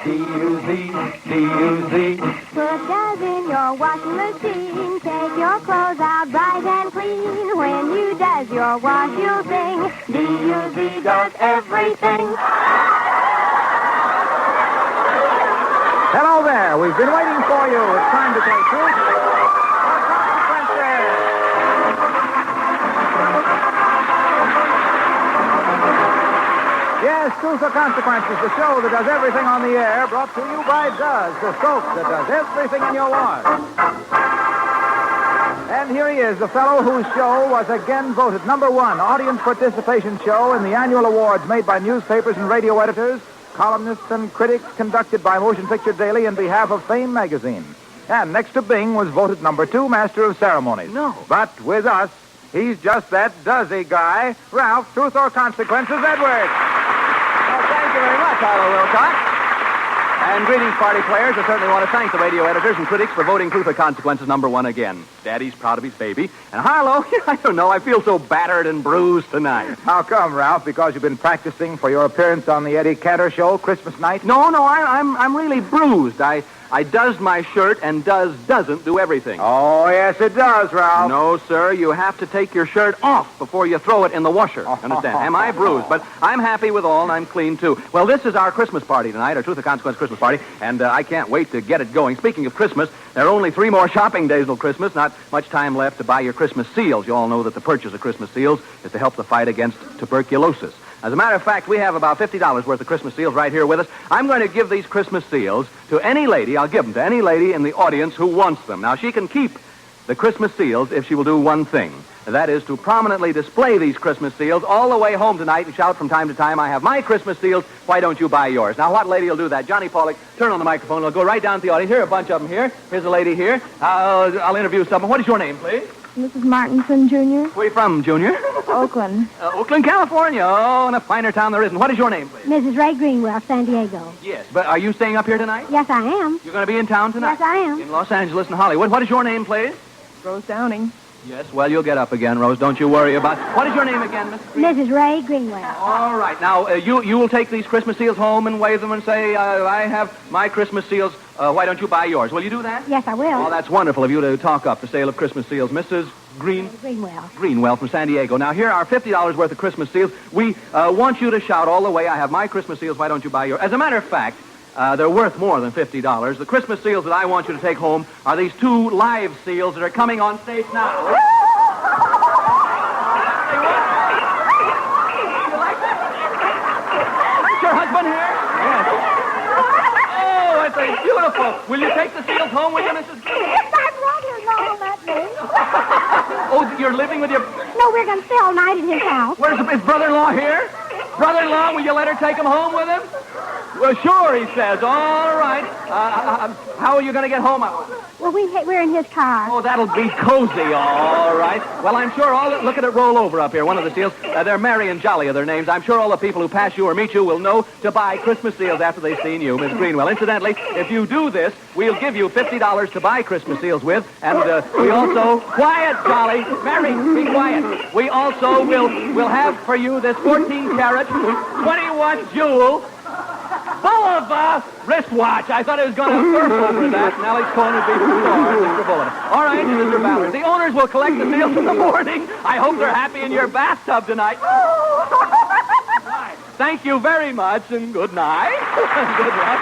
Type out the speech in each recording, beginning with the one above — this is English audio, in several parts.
D-U-Z, D-U-Z. Put does in your washing machine. Take your clothes out bright and clean. When you does your wash, you'll sing. D-U-Z does everything. Hello there. We've been waiting for you. It's time to play Truth or Consequences. Yes, Truth or Consequences, the show that does everything on the air, brought to you by Does, the soap that does everything in your wash. And here he is, the fellow whose show was again voted #1 audience participation show in the annual awards made by newspapers and radio editors, columnists and critics, conducted by Motion Picture Daily in behalf of Fame magazine. And next to Bing was voted #2 Master of Ceremonies. No. But with us, he's just that does-y guy, Ralph Truth or Consequences Edwards. Well, thank you very much, Harlow Wilcox. And greetings, party players. I certainly want to thank the radio editors and critics for voting Truth or Consequences #1 again. Daddy's proud of his baby. And Harlow, I don't know, I feel so battered and bruised tonight. How come, Ralph? Because you've been practicing for your appearance on the Eddie Cantor show Christmas night? No, I'm really bruised. I does my shirt, and doesn't do everything. Oh, yes, it does, Ralph. No, sir, you have to take your shirt off before you throw it in the washer. Understand? Am I bruised? But I'm happy with all, and I'm clean, too. Well, this is our Christmas party tonight, our Truth or Consequence Christmas party, and I can't wait to get it going. Speaking of Christmas, there are only 3 more shopping days till Christmas. Not much time left to buy your Christmas seals. You all know that the purchase of Christmas seals is to help the fight against tuberculosis. As a matter of fact, we have about $50 worth of Christmas seals right here with us. I'm going to give these Christmas seals to any lady. I'll give them to any lady in the audience who wants them. Now, she can keep the Christmas seals if she will do one thing. That is to prominently display these Christmas seals all the way home tonight and shout from time to time, I have my Christmas seals, why don't you buy yours? Now, what lady will do that? Johnny Pollock, turn on the microphone. I'll go right down to the audience. Here are a bunch of them here. Here's a lady here. I'll interview someone. What is your name, please? Mrs. Martinson, Jr. Where are you from, Junior? Oakland. Oakland, California. Oh, and a finer town there isn't. What is your name, please? Mrs. Ray Greenwell, San Diego. Yes, but are you staying up here tonight? Yes, I am. You're going to be in town tonight? Yes, I am. In Los Angeles and Hollywood. What is your name, please? Rose Downing. Yes, well, you'll get up again, Rose. Don't you worry about it. What is your name again, Miss Green? Mrs. Ray Greenwell. All right. Now, you will take these Christmas seals home and wave them and say, I have my Christmas seals. Why don't you buy yours? Will you do that? Yes, I will. Oh, that's wonderful of you to talk up the sale of Christmas seals. Mrs. Greenwell. Greenwell from San Diego. Now, here are $50 worth of Christmas seals. We want you to shout all the way, I have my Christmas seals, why don't you buy yours? As a matter of fact, they're worth more than $50. The Christmas seals that I want you to take home are these 2 live seals that are coming on stage now. You like that? Is your husband here? Yes. Oh, it's beautiful. Will you take the seals home with you, Mrs. Yes, I'm right here, no, let me. Oh, you're living with your... No, we're going to stay all night at his house. Where's his brother-in-law here? Brother-in-law, will you let her take him home with him? Well, sure, he says. All right. How are you going to get home? Well, we're in his car. Oh, that'll be cozy. All right. Well, I'm sure look at it roll over up here, one of the seals. They're Merry and Jolly are their names. I'm sure all the people who pass you or meet you will know to buy Christmas seals after they've seen you, Miss Greenwell. Incidentally, if you do this, we'll give you $50 to buy Christmas seals with, and we also... Quiet, Jolly. Merry, be quiet. We also will have for you this 14-carat, 21 jewel Bulova wristwatch. I thought it was going to surf over that. Alex Cohen would be Mr. Bulova. All right, Mr. Ballard. The owners will collect the seals in the morning. I hope they're happy in your bathtub tonight. Right. Thank you very much, and good night. Good luck.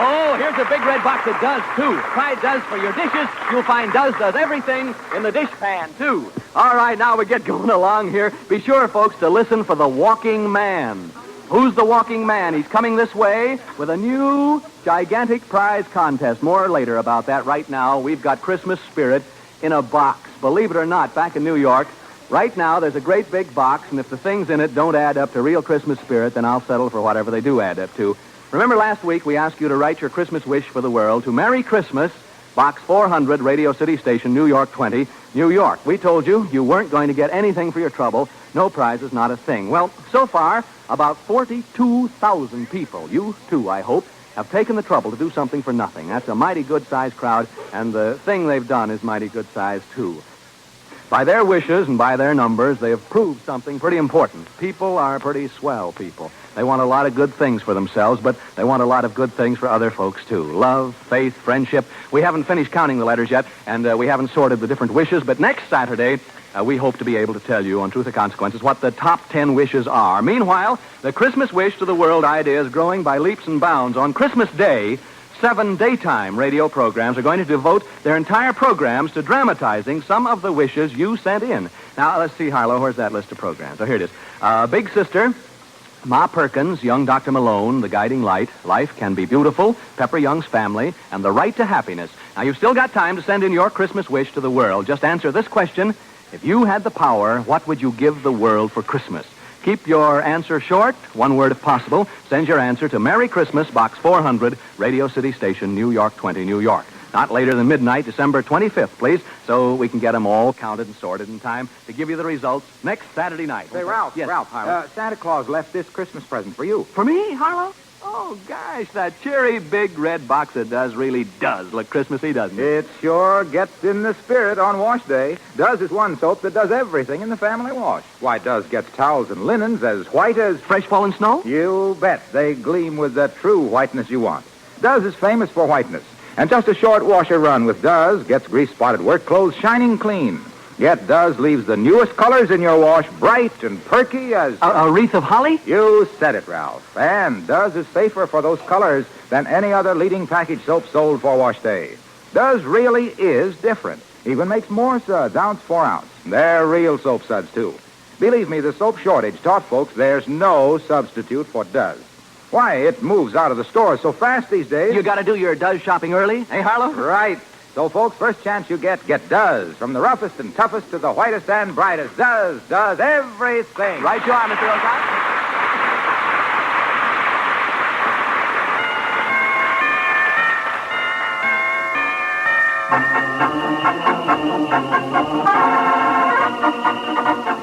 Oh, here's a big red box that does, too. Try Does for your dishes. You'll find does everything in the dish pan, too. All right, now we get going along here. Be sure, folks, to listen for the Walking Man. Who's the Walking Man? He's coming this way with a new gigantic prize contest. More later about that. Right now, we've got Christmas spirit in a box. Believe it or not, back in New York, right now there's a great big box, and if the things in it don't add up to real Christmas spirit, then I'll settle for whatever they do add up to. Remember last week we asked you to write your Christmas wish for the world to Merry Christmas, Box 400, Radio City Station, New York 20, New York. We told you you weren't going to get anything for your trouble. No prizes, not a thing. Well, so far, about 42,000 people, you too, I hope, have taken the trouble to do something for nothing. That's a mighty good-sized crowd, and the thing they've done is mighty good-sized, too. By their wishes and by their numbers, they have proved something pretty important. People are pretty swell people. They want a lot of good things for themselves, but they want a lot of good things for other folks, too. Love, faith, friendship. We haven't finished counting the letters yet, and we haven't sorted the different wishes, but next Saturday, we hope to be able to tell you on Truth or Consequences what the top 10 wishes are. Meanwhile, the Christmas wish to the world idea is growing by leaps and bounds. On Christmas Day, 7 daytime radio programs are going to devote their entire programs to dramatizing some of the wishes you sent in. Now, let's see, Harlow, where's that list of programs? Oh, here it is. Big Sister, Ma Perkins, Young Dr. Malone, The Guiding Light, Life Can Be Beautiful, Pepper Young's Family, and The Right to Happiness. Now, you've still got time to send in your Christmas wish to the world. Just answer this question. If you had the power, what would you give the world for Christmas? Keep your answer short, one word if possible. Send your answer to Merry Christmas, Box 400, Radio City Station, New York 20, New York. Not later than midnight, December 25th, please, so we can get them all counted and sorted in time to give you the results next Saturday night. Say, Ralph. Yes, Ralph, Harlow. Santa Claus left this Christmas present for you. For me, Harlow? Oh, gosh, that cheery big red box that really does look Christmassy, doesn't it? It sure gets in the spirit on wash day. Does is one soap that does everything in the family wash. Why, Does gets towels and linens as white as... Fresh fallen snow? You bet. They gleam with the true whiteness you want. Does is famous for whiteness. And just a short washer run with Does gets grease-spotted work clothes shining clean. Yet Does leaves the newest colors in your wash bright and perky as... A wreath of holly? You said it, Ralph. And Does is safer for those colors than any other leading package soap sold for wash day. Does really is different. Even makes more suds, ounce for ounce. They're real soap suds, too. Believe me, the soap shortage taught folks there's no substitute for Does. Why, it moves out of the stores so fast these days. You got to do your Does shopping early, eh, Harlow? Right. So, folks, first chance you get Does. From the roughest and toughest to the whitest and brightest. Does everything. Right you are, Mr. Wilcox.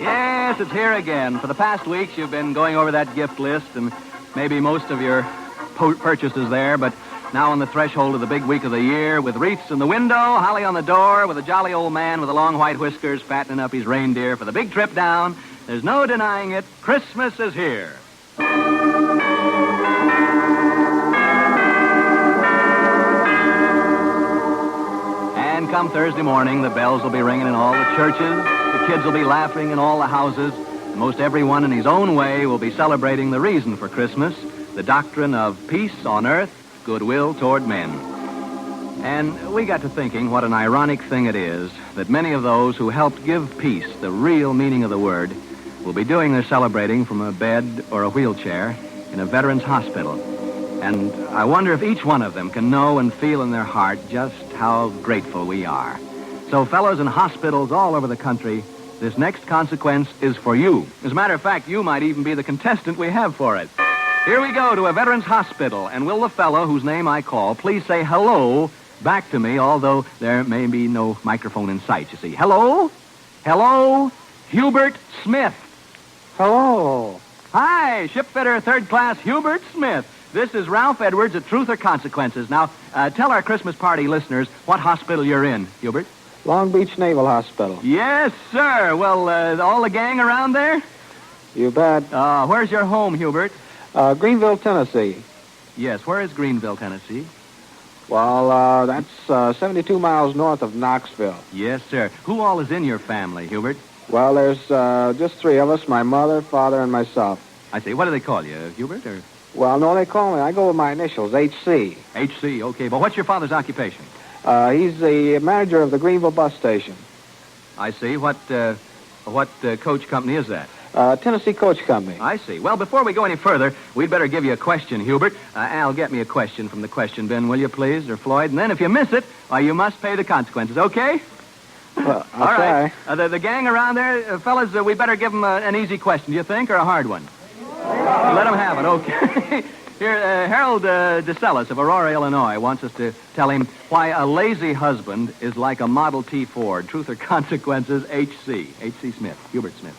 Yes, it's here again. For the past weeks, you've been going over that gift list and maybe most of your purchases there, but now on the threshold of the big week of the year, with wreaths in the window, holly on the door, with a jolly old man with the long white whiskers fattening up his reindeer for the big trip down, there's no denying it, Christmas is here. And come Thursday morning, the bells will be ringing in all the churches, the kids will be laughing in all the houses, and most everyone in his own way will be celebrating the reason for Christmas, the doctrine of peace on earth, goodwill toward men. And we got to thinking what an ironic thing it is that many of those who helped give peace the real meaning of the word will be doing their celebrating from a bed or a wheelchair in a veterans hospital. And I wonder if each one of them can know and feel in their heart just how grateful we are. So, fellows in hospitals all over the country, this next consequence is for you. As a matter of fact, you might even be the contestant we have for it. Here we go to a veterans hospital, and will the fellow whose name I call please say hello back to me, although there may be no microphone in sight, you see. Hello? Hello? Hubert Smith. Hello. Hi, shipfitter third class Hubert Smith. This is Ralph Edwards at Truth or Consequences. Now, tell our Christmas party listeners what hospital you're in, Hubert. Long Beach Naval Hospital. Yes, sir. Well, all the gang around there? You bet. Where's your home, Hubert? Greenville, Tennessee. Yes, where is Greenville, Tennessee? Well, that's 72 miles north of Knoxville. Yes, sir. Who all is in your family, Hubert? Well, there's just 3 of us, my mother, father, and myself. I see. What do they call you, Hubert? Or Well, no, they call me. I go with my initials, H.C. H.C., okay. But what's your father's occupation? He's the manager of the Greenville bus station. I see. What coach company is that? Tennessee Coach Company. I see. Well, before we go any further, we'd better give you a question, Hubert. Al, get me a question from the question bin, will you, please, or Floyd? And then if you miss it, why, you must pay the consequences, okay? Well, All right. The gang around there, fellas, we better give them an easy question, do you think, or a hard one? Let them have it, okay. Here, Harold DeCellis of Aurora, Illinois, wants us to tell him why a lazy husband is like a Model T Ford. Truth or Consequences, H.C. H.C. Smith, Hubert Smith.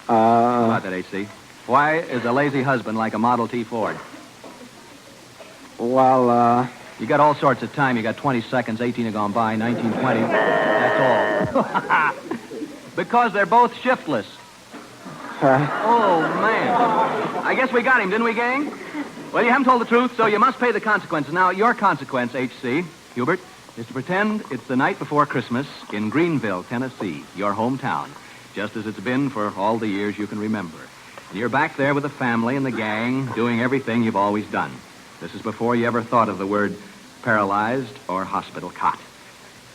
How about that, H.C.? Why is a lazy husband like a Model T Ford? Well, You got all sorts of time. You got 20 seconds. 18 have gone by. 19, 20. That's all. Because they're both shiftless. Oh, man. I guess we got him, didn't we, gang? Well, you haven't told the truth, so you must pay the consequences. Now, your consequence, H.C., Hubert, is to pretend it's the night before Christmas in Greenville, Tennessee, your hometown, just as it's been for all the years you can remember. And you're back there with the family and the gang, doing everything you've always done. This is before you ever thought of the word paralyzed or hospital cot.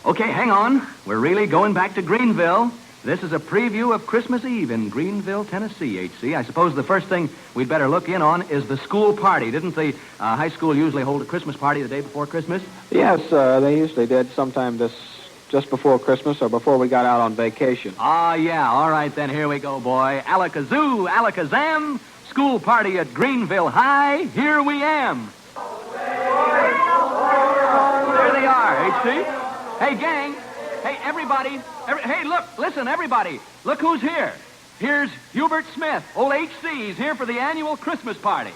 Okay, hang on. We're really going back to Greenville. This is a preview of Christmas Eve in Greenville, Tennessee, H.C. I suppose the first thing we'd better look in on is the school party. Didn't the high school usually hold a Christmas party the day before Christmas? Yes, they usually did sometime just before Christmas or before we got out on vacation. Ah, yeah. All right, then. Here we go, boy. Alakazoo, alakazam. School party at Greenville High. Here we am. There they are, H.C. Hey, gang. Hey, everybody. Hey, look. Listen, everybody. Look who's here. Here's Hubert Smith. Old H.C.'s here for the annual Christmas party.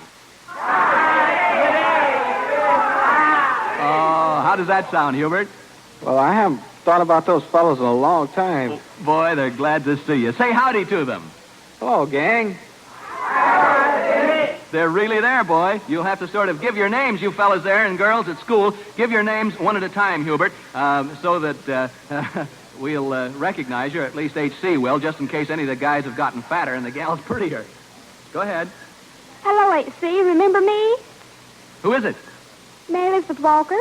Oh, how does that sound, Hubert? Well, I haven't thought about those fellows in a long time. Boy, they're glad to see you. Say howdy to them. Hello, gang. They're really there, boy. You'll have to sort of give your names, you fellas there and girls at school. Give your names one at a time, Hubert, so that we'll recognize you, or at least H.C. will, just in case any of the guys have gotten fatter and the gals prettier. Go ahead. Hello, H.C. Remember me? Who is it? Mary Elizabeth Walker.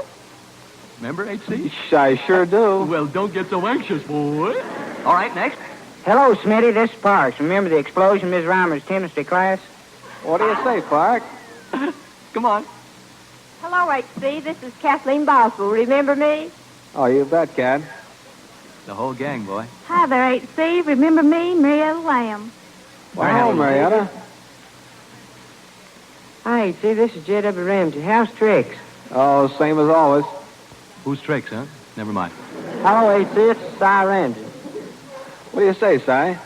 Remember, H.C.? I sure do. Well, don't get so anxious, boy. All right, next. Hello, Smitty. This is Parks. Remember the explosion in Miss Reimer's chemistry class? What do you say, Park? Come on. Hello, H.C. This is Kathleen Boswell. Remember me? Oh, you bet, Cat. The whole gang, boy. Hi there, H.C. Remember me? Marietta Lamb. Well, Marietta. Hi, see, this is J.W. Ramsey. How's tricks? Oh, same as always. Who's tricks, huh? Never mind. Hello, H.C. It's Cy Ramsey. What do you say, Si?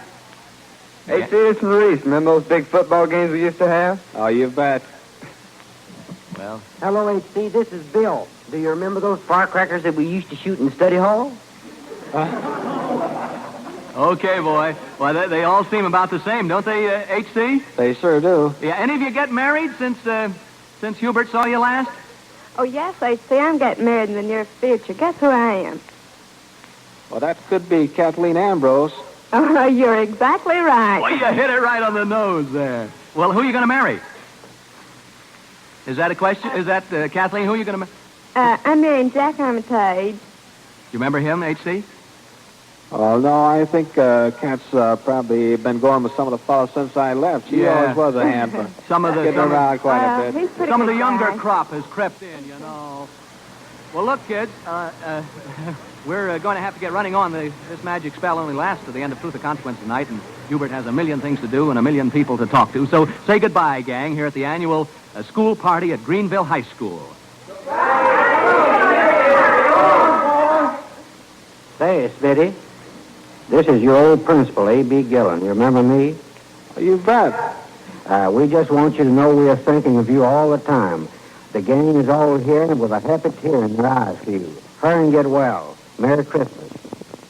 Hey, see, it's Maurice. Remember those big football games we used to have? Oh, you bet. Well, Hello, H.C. This is Bill. Do you remember those firecrackers that we used to shoot in the study hall? okay, boy. Well, they all seem about the same, don't they, H.C.? They sure do. Yeah, any of you get married since Hubert saw you last? Oh, yes, H.C. I'm getting married in the near future. Guess who I am? Well, that could be Kathleen Ambrose. Oh, you're exactly right. Well, you hit it right on the nose there. Well, who are you going to marry? Is that a question? Is that, Kathleen, who are you going to marry? I'm marrying Jack Armitage. You remember him, H.C.? Oh, no, I think Kat's probably been going with some of the fellows since I left. She Yeah. always was a hand for getting around quite a bit. He's pretty Some of the good younger guy. crop has crept in, you know. Well, look, kids, we're going to have to get running on. This magic spell only lasts to the end of Truth or Consequence tonight, and Hubert has a million things to do and a million people to talk to. So say goodbye, gang, here at the annual school party at Greenville High School. Say, Smitty, this is your old principal, A.B. Gillen. You remember me? Oh, you bet. We just want you to know we are thinking of you all the time. The gang is all here with a happy tear in their eyes for you. Hurry and get well. Merry Christmas.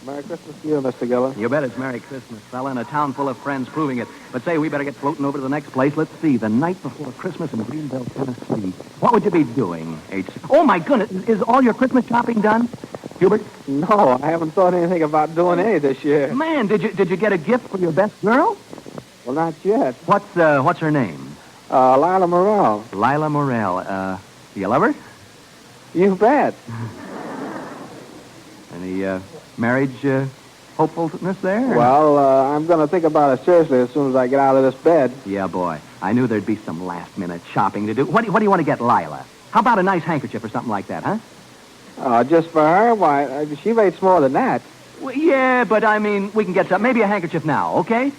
Merry Christmas to you, Mr. Gillen. You bet it's Merry Christmas, fella, and a town full of friends proving it. But say, we better get floating over to the next place. Let's see, the night before Christmas in Greenville, Tennessee. What would you be doing, H.C.? Oh, my goodness, is all your Christmas shopping done, Hubert? No, I haven't thought anything about doing any this year. Man, did you get a gift for your best girl? Well, not yet. What's her name? Lila Morrell. Lila Morrell. Do you love her? You bet. Any marriage hopefulness there? Well, I'm going to think about it seriously as soon as I get out of this bed. Yeah, boy. I knew there'd be some last-minute shopping to do. What do you want to get Lila? How about a nice handkerchief or something like that, huh? Just for her? Why, she rates more than that. Well, yeah, but I mean, we can get some. Maybe a handkerchief now, okay?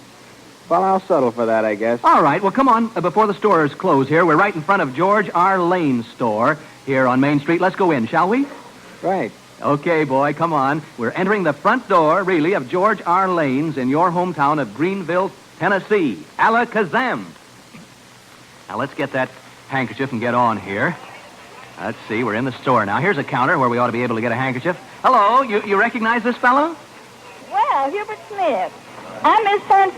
Well, I'll settle for that, I guess. All right. Well, come on. Before the stores close here, we're right in front of George R. Lane's store here on Main Street. Let's go in, shall we? Right. Okay, boy, come on. We're entering the front door, really, of George R. Lane's in your hometown of Greenville, Tennessee. Alakazam. Now, let's get that handkerchief and get on here. Let's see, we're in the store now. Here's a counter where we ought to be able to get a handkerchief. Hello, you recognize this fellow? Well, Hubert Smith. I'm Miss Fern.